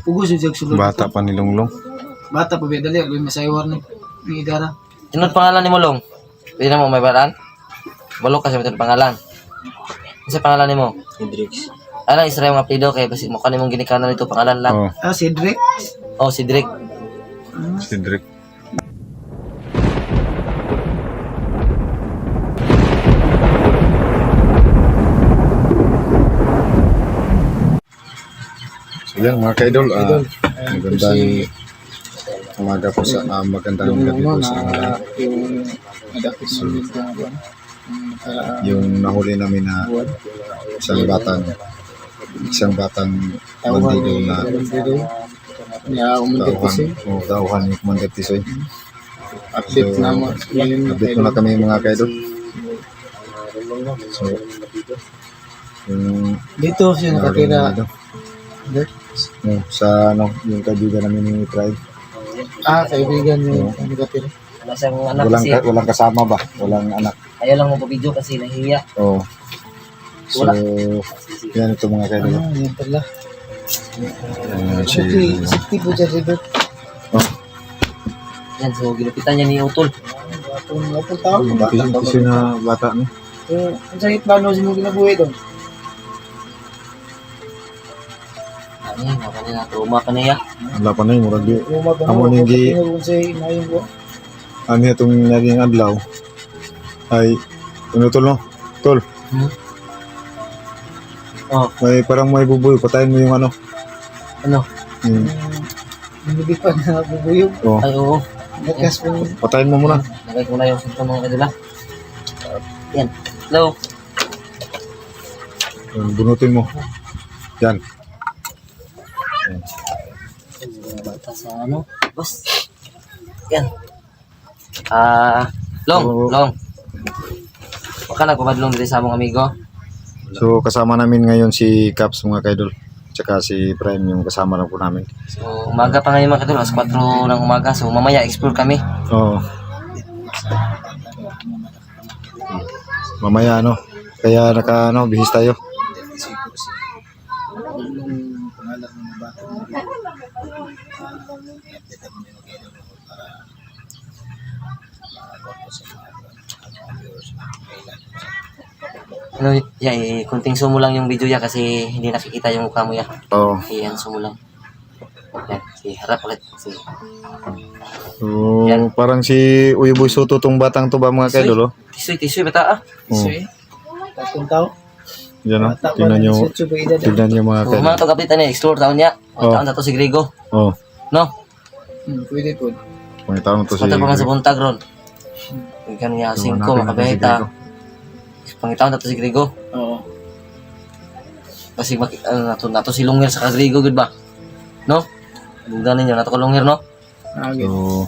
Pugos yung sulod. Bata pa ni Longlong. Bata pa ba dali, may masayawar ni Idara. Inod pangalan ni mo, Long? Pwede na mo may baran? Balok kasi ito pangalan. Kasi pangalan ni mo? Hendrix. Alang isa yung apelido kay basi mukha nimong ginikanan nito pangalan lang. Oh, Cedric. Oh, si Drake. Hendrix. So yan mga ka-idol, magandang umaga po sa magandang gabi po sa mga Yung nadapit So, yung yung nahuli namin na isang batang bandido na dauhan ni Commander Tisoy. update So, na mo. update muna kami mga ka-idol. So, yung Dito siya nakatira. sa yung kaibigan namin ni Pride. Kaibigan niyo nakatira. Wala siyang anak kasi. Walang kasama ba? Walang anak. Ayaw lang mo video kasi nahihiya. Oh. So, Wala. yan ito mga kaibigan. Yan pala. Si Sakti po dyan, River. Yan, so ginupitan niya ni Utol. Wapong tao. Kasi na bata no. Ang sakit ba no sinong ginabuhay doon? Ano yun, mga kanina, trauma ka niya. Wala pa na yung murag di. Umabang Amo ning gi ano itong naging adlaw ay ano tol no? Tol, Oh, parang may bubuyo. Patayin mo yung ano. ano? Yung, Hindi pa na bubuyog. oh, Ay, oo. Nakas mo. patayin mo muna. Lagay ko na yung sinto mga kanila. Yan. Hello. Bunutin mo. Yan. Bata sa ano? Boss. Yan. Long. Baka nagpapadlong dito sa among amigo. So kasama namin ngayon si Caps mga kaidol. Tsaka si Prime yung kasama lang po namin. So, umaga pa ngayon mga kadol. Alas 4 ng umaga. So, mamaya explore kami. Oo. Mamaya ano. Kaya bihis tayo. Ano, kunting sumo lang yung video ya kasi hindi nakikita yung mukha mo ya. Oo. Yan, sumo lang. Yan, harap ulit. So, parang si Uyeboy Soto tong batang to ba mga kaidol oh. Tisoy, bata ah. Oo. Tatong tao. Yan oh. Tingnan nyo mga So, kaidol. mga kapitan niya, explore taon niya. Oh. Taon na to si Grego. Oo. No? Pwede po. Mga taon to si Punta pa nga sa buntag ron. Ikaw niya, 5, makabahita. Pangitaon na to si Grego. Oo. Kasi nato si Lungir sa Grego, good ba? No? Ganin niyo, nato ko Lungir, no? So,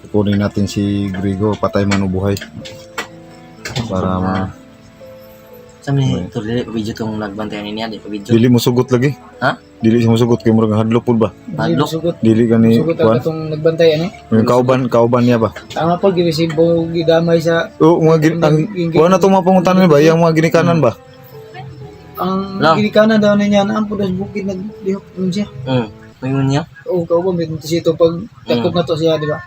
kukunin natin si Grego, patay man o buhay. Para Sabi ni, ito dili pa video itong nagbantayan niya, di pa video. dili mo sugot lagi. Ha? Dili mo sugot kay murag hadlok pud ba? Hadlok? Sugot. Dili gani Sugot ang kuan. itong nagbantay ano? Yung kauban niya ba? Tama po, ginisibo, gidamay sa Oo, wala na itong mga panguntanan ba? Yung mga ginikanan ba? ang Lang. ginikanan daw niya na ang pudas bukid naglihok nun siya. Mayroon niya. Oo, kauban, may tunto siya ito pag takot na to siya, di ba?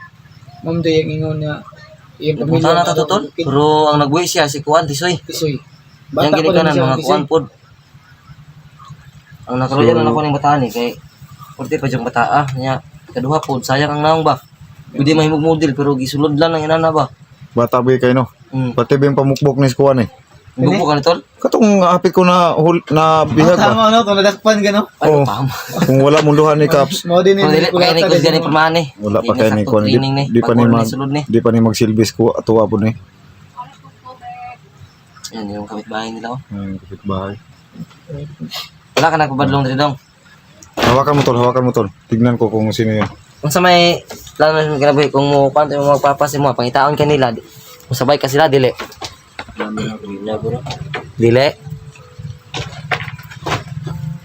Ma'am, ito yung ingon niya. Yung Punta na to tol. Pero ang nagbuhay siya, si Kuan, Tisoy. Tisoy. Yang gini kanan mga Kuan pod. Ang nakaroon na ako ng bataan eh, kay pwede pa diyang bataa niya. Kaduha pod, sayang ang naong ba? Pwede mahimog model, pero gisulod lang ng inana ba? Bata ba kayo no? Pati ba yung pamukbok ni Skuan eh? Buko ka ni tol? Katong apit ko na bihag ba? Tama, no? Kung nadakpan ka, no? Oo. Tama. Kung wala muluhan ni Caps, Mga din Pero dili pa kayo ni Kuya ni Perman eh. wala pa kayo ni Kuan. Di pa ni magsilbis ko atuwa po ni. Yan yung kapitbahay nila oh. Kapitbahay. Wala ka nagpabadlong dito dong. Hawakan mo tol. Tignan ko kung sino yun. Kung sa may plano na ginabuhi, kung mo kwanto yung magpapasin mo, pangitaon ka nila, kung sabay ka sila, dili. Dili.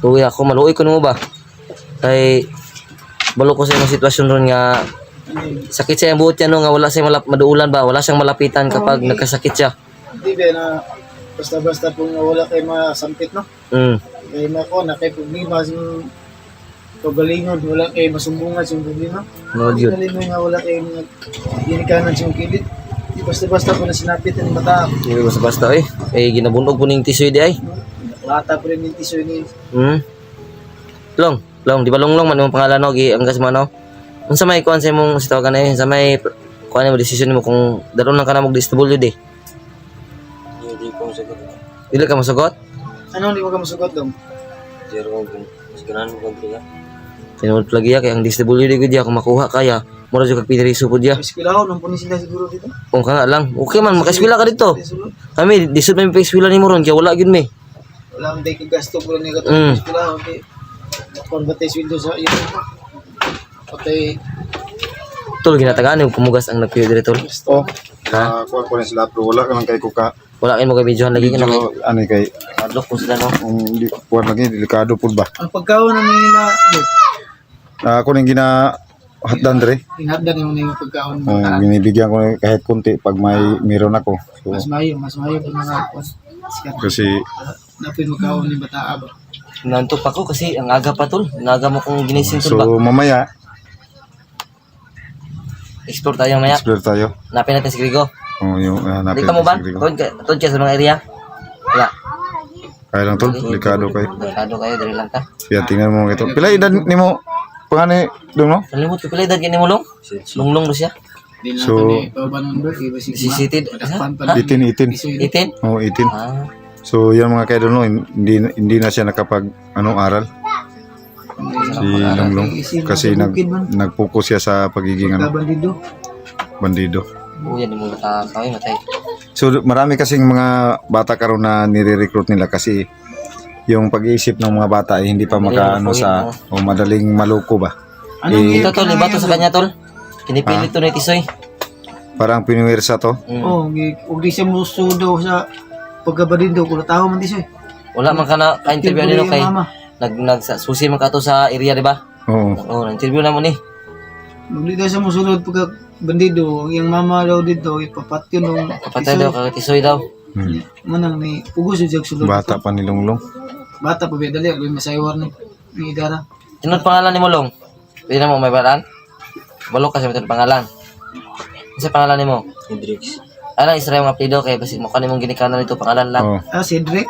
Kuya, ako maluoy ko mo ba? Kay, balo ko sa yung sitwasyon ron nga, sakit siya yung buhot niya no, nga wala siyang maduulan ba, wala siyang malapitan kapag nagkasakit siya. Hindi ba na basta-basta kung wala kayo masampit, no? Kaya na ko, na kayo problema pagalingon, wala kay masumbungan sa problema. Nood yun. Galingon nga wala kay mga ginikanan sa kilit. Di basta-basta ko na sinapit ang mata. Hindi basta-basta eh. Eh, ginabunog po ng tisoy di ay. Bata pa rin yung tisoy ni. Long, di ba longlong man yung pangalan no? Angkas mo no? Kung sa may kuhan sa imong sitawagan na yun, sa may kuhan mo decision mo kung daron lang ka na mag-DSWD di. Hindi ko masagot. Dili ka masagot? Ano, hindi mo ka masugot dong? Zero kung mas ganahan mo kung Tinawad lagi ya, kaya ang DSWD ko diya, kung makuha kaya, mura dyan kagpiniriso po diya. Eskwelaho, nang punin sila siguro dito. Kung ka nga lang, okay man, makaswila ka dito. Sulod. Kami, disod may pa-eskwila ni Moron, kaya wala yun may. Wala akong day kagasto ko rin yung eskwelaho. Okay. Kung batay sweldo sa iyo. Patay Tol, ginatagaan yung kumugas ang nagpiyo dito. Oh, kuha ko rin sila pero wala ka lang kay kuka. Wala kayo mag-videohan lagi ka na kay. Medyo ano kay Adlock po sila no. hindi kuha lagi delikado pud ba. ang pagkaon ng nila, Ako ning gina hatdan dre. inabdan yung mga pagkaon mo. Binibigyan ko rin kahit kunti pag may meron ako. So, Mas mayo pag mga sikat. kasi Napin magkaon ni bataa ba? Nanto pa ko kasi ang aga pa tol. Ang aga mo kung ginising tol ba. so mamaya Explore tayo maya. explore tayo. Napin natin si Grigo. Oh, yung Di ka mo ba? Tod ka sa mga area. Wala. Kaya lang tol, delikado kayo. Delikado kayo, dali lang ka. Kaya tingnan mo ito. Pila edad nimo? Pangani dong no? Salimot ko pala edad gini mo long. Lunglong do siya. Di na So, so, pa ba nun ba? Iba si Sisited. Padakpan pa 18. Isoy. 18? Oh, 18. Ah. So, yan mga kaidol no, hindi na siya nakapag aral si Longlong kasi nag-focus siya sa pagiging Bandido. bandido. Yan mo matay. So marami kasing mga bata karon na nire-recruit nila kasi yung pag-iisip ng mga bata ay hindi pa makaano sa o madaling maloko ba. Anong Ito tol, iba to sa kanya tol. Pinipilit to ni Tisoy. Parang pinuwersa to. Oh, ug di siya musudo sa pagkabandido ko tawo man di siya. Wala man ka na ka-interview nino kay susi man ka to sa area di ba? Oo. Oh, na-interview na mo ni. Hindi daw siya musunod pagka bandido. Ang iyang mama daw dito, ipapatyo nung Kapatay daw kay Tisoy daw. manang ni pugos siya sulod. Bata pa ni Longlong. Bata pa ba dali, agay masayawar ni Idara. Tinod pangalan ni mo long. Pwede na mo may balaan. Balok kasi may pangalan. Ano pangalan ni mo? Hendrix. Ano isra yung apelido kay basi mo kanimong ginikanan nito pangalan lang. Oh, Ah, Cedric.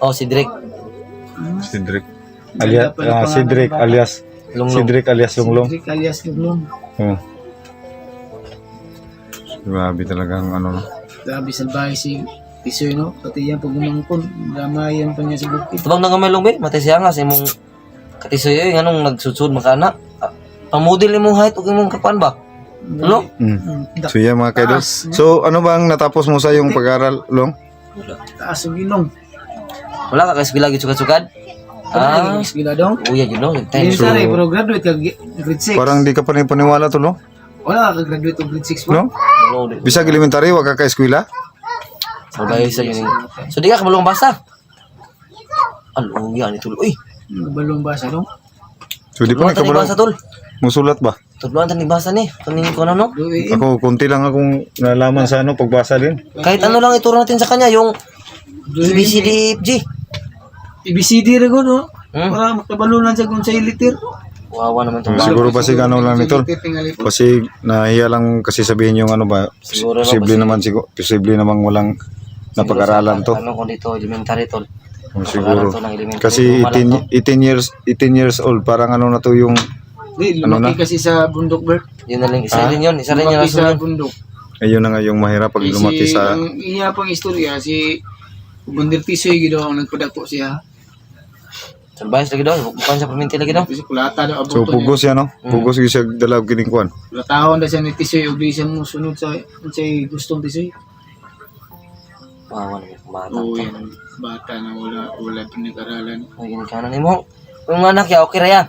Oh, si Drake. Cedric. Cedric alias Longlong. Cedric alias Longlong. Cedric alias Longlong. Oh. Grabe talagang ano no. Grabe salbahe si Tisoy, no? Pati yan pag umangkon, dramayan pa niya sa bukid. Tubang na gamay long be, matay siya nga sa imong Katisoy ay nganong nagsusud makana. Pamodel imong height ug imong kapan ba? Ano? So yan mga kaidol. So ano bang natapos mo sa yung pag-aral, Long? Taas ang ilong. Wala ka kaskwila gid sukad-sukad? Ah, eskwela dong. Uya gid no, Hindi time. sa pero graduate ka grade 6. Parang di ka pa rin paniwala to, no? Wala ka graduate og grade 6 pa. No? Bisag elementary, wag ka ka-eskwela? Sabay sa yun. So di ka kamalong basa. Ano yan ito? Uy, Balong basa dong. So di pa tudloan rin ka tani basa tol. musulat ba? Tudloan tani basa ni. Kaning ko ano no? Duwi. Ako, konti lang akong nalaman sa ano, pagbasa din. Kahit ano lang ituro natin sa kanya yung ABCDFG. ABCD ra ko, no? Para makabalunan sa kung sa liter. Wawa naman to. Siguro pa ano lang nito. Kasi nahiya lang kasi sabihin yung ano ba, Siguro posible naman walang napag-aralan to. Ano ko dito elementary tol. Siguro. To ng elementary. Kasi 18 years old, parang ano na to yung, Di, lumaki kasi sa bundok, Bert. Yun na lang isa rin yun. Isa rin yung Lumaki sa rason. bundok. ayun na nga yung mahirap pag lumaki sa, Ang iya pang istorya, si Bundir Tisoy gido ang nagpadako siya. Salbayas lagi daw. Bukan sa perminti lagi daw. Kasi kulata daw so abuto niya. pugos yan, no? Pugos yung siya dalaw kinikuan. Kulatahon na siya ni Tisoy, ug di siya musunod sa gustong Tisoy. Wawa naman kumata. Oo, yan. Bata na wala pinag-aralan. Ay, ginikanan ni mo. Yung anak ya, okay ra yan.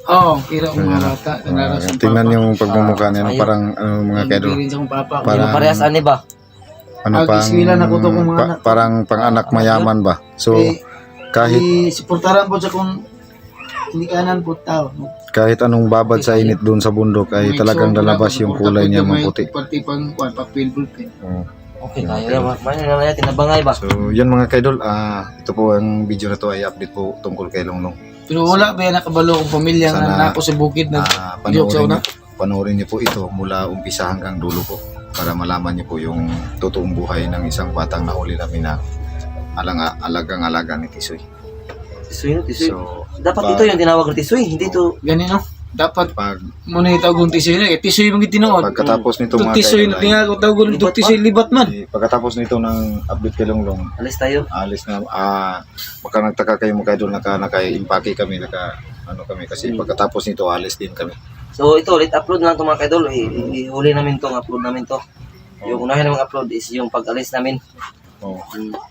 Oo, kira ang mga bata. Nararas ang Tingnan papa. yung pagmumukha niya, no? Parang ano, mga kaidol. Hindi rin sa kong papa. Hindi mo parehas ani ba? Ano Ag- iswilan ako to kung mga anak. parang pang-anak mayaman ba? So kahit Suportaran po sa kung hindi kanan po tao. kahit anong babad sa init doon sa bundok ay talagang lalabas yung kulay niya maputi. Pati pang papel bulpen. Oo. Okay, tayo yan. Mano na natin, nabangay ba? So yan mga kaidol, ito po ang video na to ay update po tungkol kay Longlong. Pero wala ba yan nakabalo kong pamilya Sana, na ako sa bukid na joke sa una? Panoorin niyo po ito mula umpisa hanggang dulo po para malaman niyo po yung totoong buhay ng isang batang nahuli namin na alagang-alaga ni Tisoy. Tisoy, no? Tisoy. So, Dapat ito yung tinawag na Tisoy, hindi ito. Ganino. Dapat pag muna itawag Tisoy na. Tisoy mga tinood. pagkatapos nito mga Tisoy na kaidol, tinga ko tawag Libat Tisoy libat man. pagkatapos nito ng update kay Longlong, Alis tayo. alis na baka nagtaka kayo mga idol naka-impake kami kami kasi pagkatapos nito alis din kami. So ito, ulit upload lang ito mga kaidol. Ihuli namin to, upload namin to. Yung unahin namang upload is yung pag-alis namin. Oh,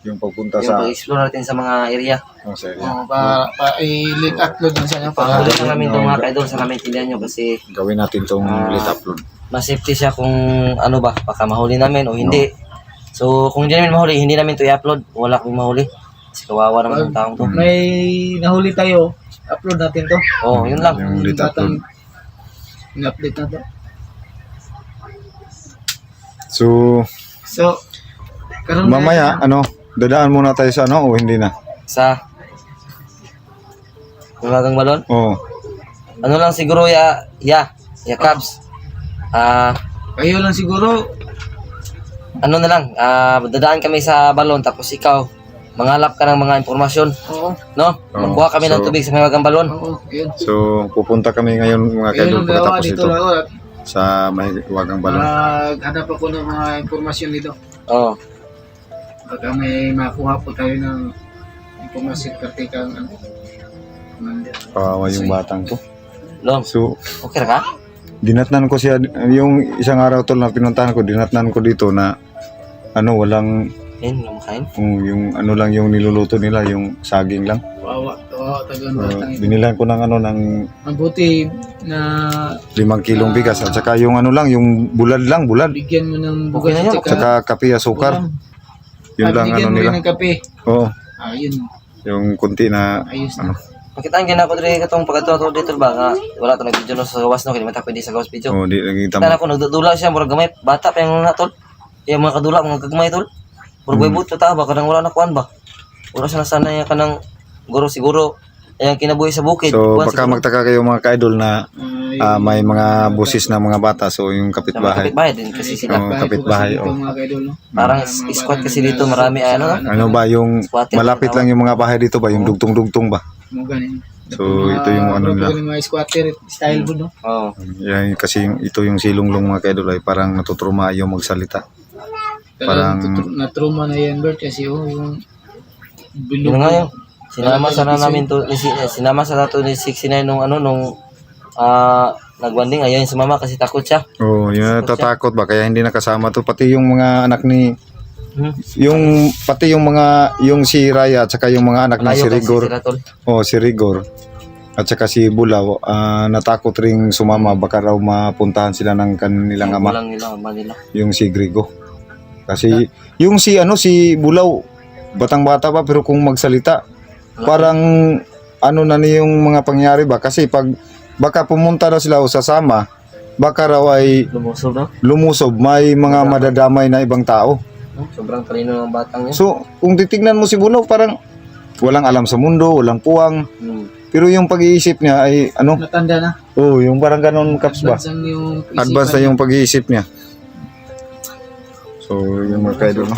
yung pagpunta Yung sa pag-explore natin sa mga area. sa area. I-link upload na sa inyo para Pag-huli lang namin ito mga kaidol sa namin tindihan nyo kasi Gawin natin tong late upload. mas safety siya kung ano ba, baka mahuli namin o hindi. So kung hindi namin mahuli, hindi namin to i-upload. Wala kaming mahuli. Kasi kawawa naman ng taong to. may nahuli tayo, upload natin to. Oh, yun lang. Yung late upload. In-update na to. So, karon mamaya dadaan muna tayo sa o hindi na. Sa Umagang Balon. Oh. Ano lang siguro Cubs. kayo lang siguro. Ano na lang, dadaan kami sa balon tapos ikaw mangalap ka ng mga impormasyon, Oo. no? Oo. Magkuha kami ng So, tubig sa Umagang Balon. Oo, yun. So, pupunta kami ngayon mga Ayun kaidol ang gawa pagkatapos dito ito lang ako. sa may wagang balon. Maghanap ako ng mga impormasyon dito. Oh. Baka may makuha po tayo ng impormasyon kartikang ano. Kawawa yung batang to. Long, So, okay ka? dinatnan ko siya yung isang araw tol na pinuntahan ko, dinatnan ko dito na walang Lumakain. yung lang yung niluluto nila, yung saging lang. Wawa, tagaan batang ito. Binilan ko ng Mabuti na 5 kilong bigas at saka yung yung bulad. bigyan mo ng Okay bugas na yun. at Saka kape, asukar. Yun lang bigyan mo nila. rin ng kape. Oo, Yun. yung kunti na Ayos na. Pakitaan gina ko diri katong pagkatuto dito ba nga wala to nag-video no sa gawas no kini mata pwede sa gawas video. di naging Kita tama. ako nagdudula siya murag gamay bata pa yung na tol. Yung mga kadula mga gagmay tol. Murag buybut ta ba kadang wala na kuan ba. Wala siya nasanay ka ng guro siguro ayang kinabuhi sa bukid. So Kuwan baka siguro. magtaka kayo mga ka-idol na may mga busis na mga bata, so yung Sa mga kapitbahay. kapitbahay din kasi sila. Oo, kapitbahay, Ito oh. mga kaidol, no? Parang squad kasi dito marami ano. Ano ba yung Squatter, malapit tawag. lang yung mga bahay dito ba, yung dugtong-dugtong ba? Mga ganun. So ito yung nila. Mga squatter style po, no? Oh. Yan kasi ito yung silunglong mga ka-idol ay parang natutruma ayaw magsalita. Parang- na-trauma na yan, Bert, kasi yung Yun nga yun. Sinama sana namin to sinama sa nato ni 69 nung nagbanding ayun sumama kasi takot siya. Oh, yun natatakot ba kaya hindi nakasama to pati yung mga anak ni Hmm. yung si Raya at saka yung mga anak ni si Layo kasi Rigor. sila tol. Oh, si Rigor at saka si Bulaw natakot ring sumama baka raw mapuntahan sila ng kanilang ama, Walang nila, ama nila. yung si Grigo. Kasi yung si Bulaw batang-bata pa pero kung magsalita parang na yung mga pangyari ba kasi pag baka pumunta na sila o sasama baka raw ay Lumusob no? lumusob may mga madadamay na ibang tao. Sobrang talino ng batang yun. So kung titignan mo si Bulaw parang walang alam sa mundo, walang puwang, pero yung pag-iisip niya ay natanda na. yung parang ganon Kaps ba? Advance ang yung Advance na yung pag-iisip niya. So yung mga kaidol no?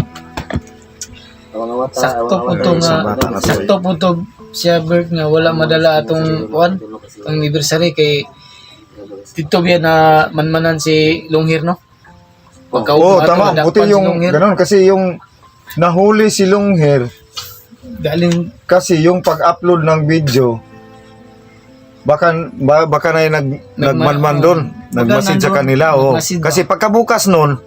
Sakto po to Isang nga. bata na to, Sakto po to siya, Bert, nga wala madala atong kuan ang anniversary kay dito biya na manmanan si Longhir, no? Tama, buti yung ganon kasi yung nahuli si Longhir galing kasi yung pag-upload ng video baka na yung nagmanman doon, nagmasid sa kanila nagmasid ba? kasi pagkabukas noon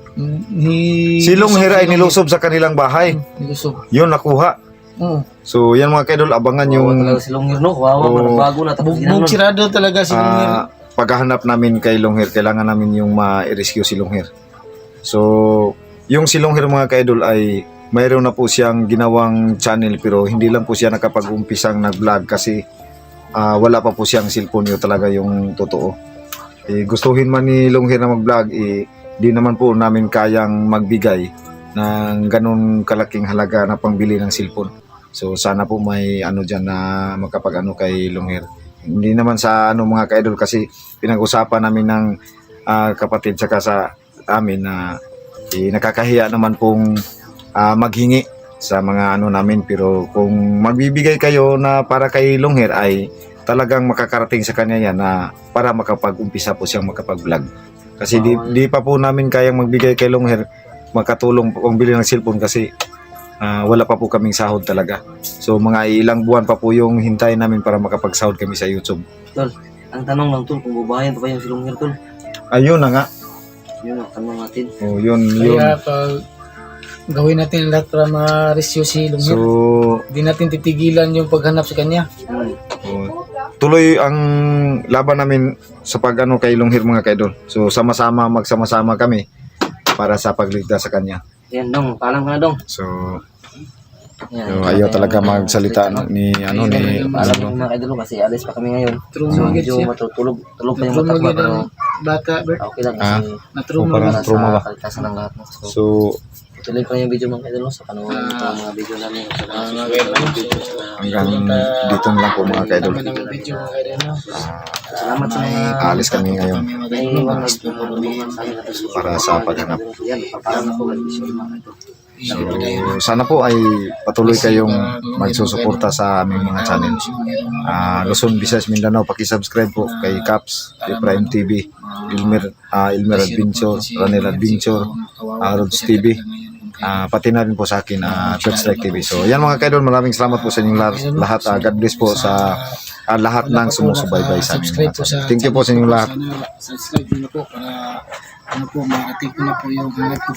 ni si Longhir ay nilusob sa kanilang bahay, Nilusob. yun nakuha. Oo. So yan mga kaidol, abangan Yung yung si Longhir no, wawa bago na tapos Bugbog ginanon. sirado talaga si Longhir. paghahanap namin kay Longhir, kailangan namin yung ma-rescue si Longhir. So yung si Longhir mga kaidol ay mayroon na po siyang ginawang channel pero hindi lang po siya nakapag-umpisang nag-vlog kasi wala pa po siyang cellphone, yun talaga yung totoo. Gustuhin man ni Longhir na mag-vlog, di naman po namin kayang magbigay ng ganun kalaking halaga na pangbili ng cellphone. So sana po may ano diyan na makapag-ano kay Longhir. Hindi naman sa ano mga ka-idol kasi pinag-usapan namin ng kapatid saka sa amin na nakakahiya naman pong maghingi sa mga ano namin, pero kung magbibigay kayo na para kay Longhir ay talagang makakarating sa kanya yan na para makapag-umpisa po siyang makapag-vlog. Kasi di pa po namin kayang magbigay kay Longhir, makatulong pang bili ng cellphone kasi wala pa po kaming sahod talaga. So mga ilang buwan pa po yung hintay namin para makapagsahod kami sa YouTube. Tol, ang tanong lang tol, kung bubayan pa ba yung si Longhir tol? Ayun na nga. Yun ang tanong natin. Oh, yun. Kaya pag gawin natin lahat para ma-rescue si Longhir. So, Hindi natin titigilan yung paghanap sa kanya. oh, tuloy ang laban namin sa pag-ano kay Longhir mga ka-idol. So magsama-sama kami para sa pagligtas sa kanya. Yan dong, paalam ka na dong. So, Yan. ayaw talaga magsalita ni ano ni Paalam ko mga idol kasi alis pa kami ngayon. Trauma agad Medyo siya. matutulog pa yung Trauma mata ko agad pero ang bata, Bert. okay lang kasi Na-trauma parang agad. trauma ba? sa kalikasan ng lahat. So, So, tuloy pa yung video mga idol sa panahon ng mga video namin. Sa Mga kaibigan, hanggang dito na lang po mga ka-idol. tama ng video mga kaibigan, no? Salamat sa mga Aalis kami ngayon naiiwan na tulungan sa amin. para sa paghanap. Yan, papaalam ako ng video mga idol. So, sana po ay patuloy kayong magsusuporta sa aming mga channel. Luzon, Visayas, Mindanao, paki-subscribe po kay Caps, kay Prime TV, Ilmer Adventure, Ranel Adventure, Rods TV, pati na rin po sa akin, Church Like TV. So, yan mga kaidol, maraming salamat po sa inyong lahat. God bless po sa lahat ng sumusubaybay sa aming mga channel. Thank you po sa inyong lahat. Subscribe nyo na po para ano po, ma-atik ko na po yung hanap ko po.